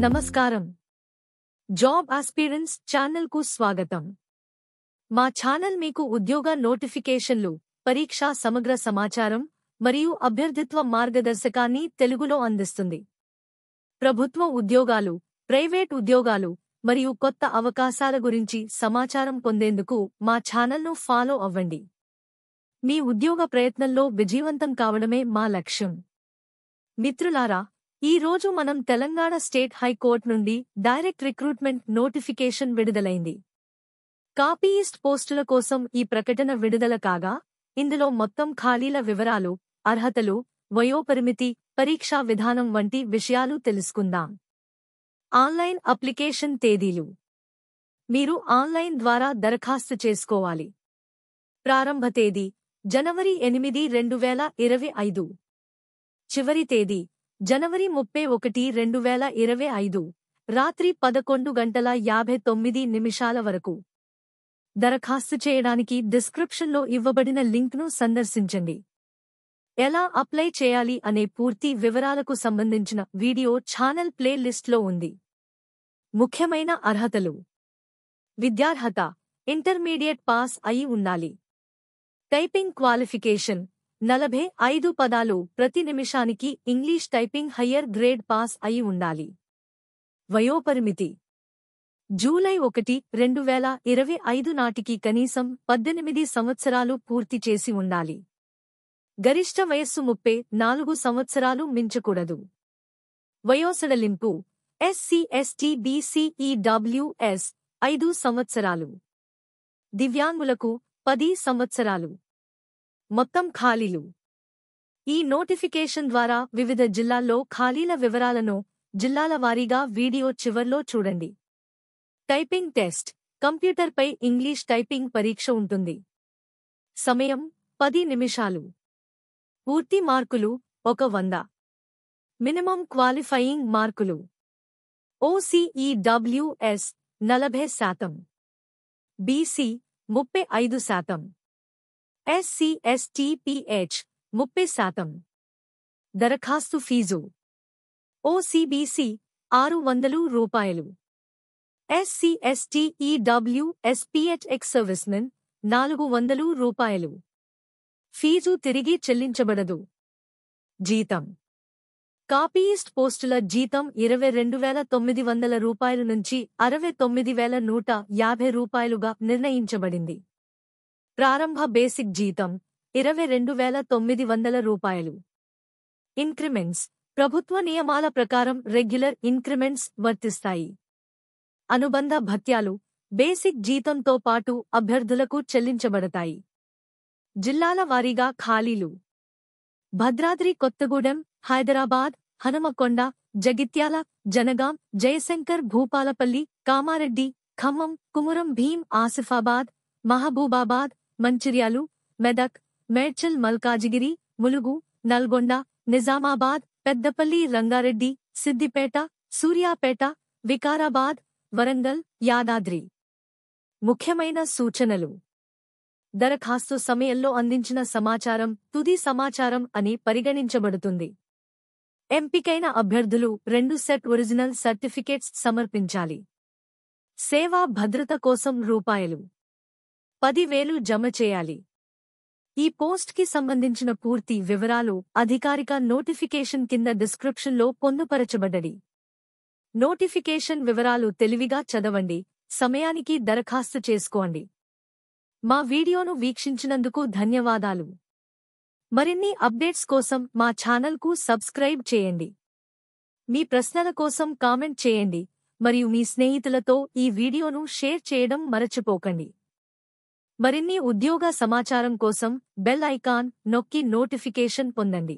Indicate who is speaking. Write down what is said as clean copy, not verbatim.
Speaker 1: నమస్కారం. Job aspirants ఛానల్కు స్వాగతం. మా ఛానల్ మీకు ఉద్యోగ నోటిఫికేషన్లు, పరీక్షా సమగ్ర సమాచారం మరియు అభ్యర్థిత్వ మార్గదర్శకాన్ని తెలుగులో అందిస్తుంది. ప్రభుత్వ ఉద్యోగాలు, ప్రైవేట్ ఉద్యోగాలు మరియు కొత్త అవకాశాల గురించి సమాచారం పొందేందుకు మా ఛానల్ను ఫాలో అవ్వండి. మీ ఉద్యోగ ప్రయత్నంలో విజయవంతం కావడమే మా లక్ష్యం. మిత్రులారా, ఈ రోజు మనం తెలంగాణ స్టేట్ హైకోర్టు నుండి డైరెక్ట్ రిక్రూట్మెంట్ నోటిఫికేషన్ విడుదలైంది. కాపీయిస్ట్ పోస్టుల కోసం ఈ ప్రకటన విడుదల కాగా, ఇందులో మొత్తం ఖాళీల వివరాలు, అర్హతలు, వయోపరిమితి, పరీక్షా విధానం వంటి విషయాలు తెలుసుకుందాం. ఆన్లైన్ అప్లికేషన్ తేదీలు. మీరు ఆన్లైన్ ద్వారా దరఖాస్తు చేసుకోవాలి. ప్రారంభ తేదీ జనవరి 8, 2025. చివరి తేదీ జనవరి 31, 2025 రాత్రి 11:59 వరకు. దరఖాస్తు చేయడానికి డిస్క్రిప్షన్లో ఇవ్వబడిన లింక్ను సందర్శించండి. ఎలా అప్లై చేయాలి అనే పూర్తి వివరాలకు సంబంధించిన వీడియో ఛానల్ ప్లే లిస్ట్లో ఉంది. ముఖ్యమైన అర్హతలు. విద్యార్హత ఇంటర్మీడియట్ పాస్ అయి ఉండాలి. టైపింగ్ క్వాలిఫికేషన్ 45 పదాలు ప్రతి నిమిషానికి English typing higher grade pass అయి ఉండాలి. వయోపరిమితి జూలై 1, 2025 నాటికి కనీసం 18 సంవత్సరాలు పూర్తి చేసి ఉండాలి. గరిష్ట వయస్సు 34 సంవత్సరాలు మించకూడదు. వయోసడలింపు SC, ST, BC, EWS 5 సంవత్సరాలు. దివ్యాంగులకు 10 సంవత్సరాలు. మొత్తం ఖాళీలు. ఈ నోటిఫికేషన్ ద్వారా వివిధ జిల్లాల్లో ఖాళీల వివరాలను జిల్లాల వారీగా వీడియో చివర్లో చూడండి. Typing test. కంప్యూటర్పై ఇంగ్లీష్ టైపింగ్ పరీక్ష ఉంటుంది. సమయం 10 నిమిషాలు. పూర్తి మార్కులు 100. మినిమం క్వాలిఫైయింగ్ మార్కులు OCEWS 40%, BC 35%, SC, ST, PH 30%. దరఖాస్తు fee OCBC ₹600, SC, ST, EWS, PH ex servicemen ₹400. Fee తిరిగి చెల్లించబడదు. జీతం. కాపీయిస్ట్ పోస్టుల జీతం ₹22,900 నుంచి ₹69,150గా నిర్ణయించబడింది. ప్రారంభ బేసిక్ జీతం ₹22,900. ఇంక్రిమెంట్స్. ప్రభుత్వ నియమాల ప్రకారం రెగ్యులర్ ఇంక్రిమెంట్స్ వర్తిస్తాయి. అనుబంధ భత్యాలు బేసిక్ జీతంతో పాటు అభ్యర్థులకు చెల్లించబడతాయి. జిల్లాల వారీగా ఖాళీలు. భద్రాద్రి కొత్తగూడెం, హైదరాబాద్, హనుమకొండ, జగిత్యాల, జనగాం, జయశంకర్ భూపాలపల్లి, కామారెడ్డి, ఖమ్మం, కుమురం భీం, ఆసిఫాబాద్, మహబూబాబాద్, మంచిర్యాలు, మెదక్, మేడ్చల్, మల్కాజిగిరి, ములుగు, నల్గొండ, నిజామాబాద్, పెద్దపల్లి, రంగారెడ్డి, సిద్దిపేట, సూర్యాపేట, వికారాబాద్, వరంగల్, యాదాద్రి. ముఖ్యమైన సూచనలు. దరఖాస్తు సమయంలో అందించిన సమాచారం తుది సమాచారం అని పరిగణించబడుతుంది. ఎంపికైన అభ్యర్థులు 2 సెట్ ఒరిజినల్ సర్టిఫికేట్స్ సమర్పించాలి. సేవా భద్రత కోసం ₹10,000 జమ చేయాలి. ఈ పోస్ట్కి సంబంధించిన పూర్తి వివరాలు అధికారిక నోటిఫికేషన్ కింద డిస్క్రిప్షన్లో పొందుపరచబడ్డది. నోటిఫికేషన్ వివరాలు తెలివిగా చదవండి, సమయానికి దరఖాస్తు చేసుకోండి. మా వీడియోను వీక్షించినందుకు ధన్యవాదాలు. మరిన్ని అప్డేట్స్ కోసం మా ఛానల్కు సబ్స్క్రైబ్ చేయండి. మీ ప్రశ్నల కోసం కామెంట్ చేయండి మరియు మీ స్నేహితులతో ఈ వీడియోను షేర్ చేయడం మరచిపోకండి. మరిన్ని ఉద్యోగ సమాచారం కోసం బెల్ ఐకాన్ నొక్కి నోటిఫికేషన్ పొందండి.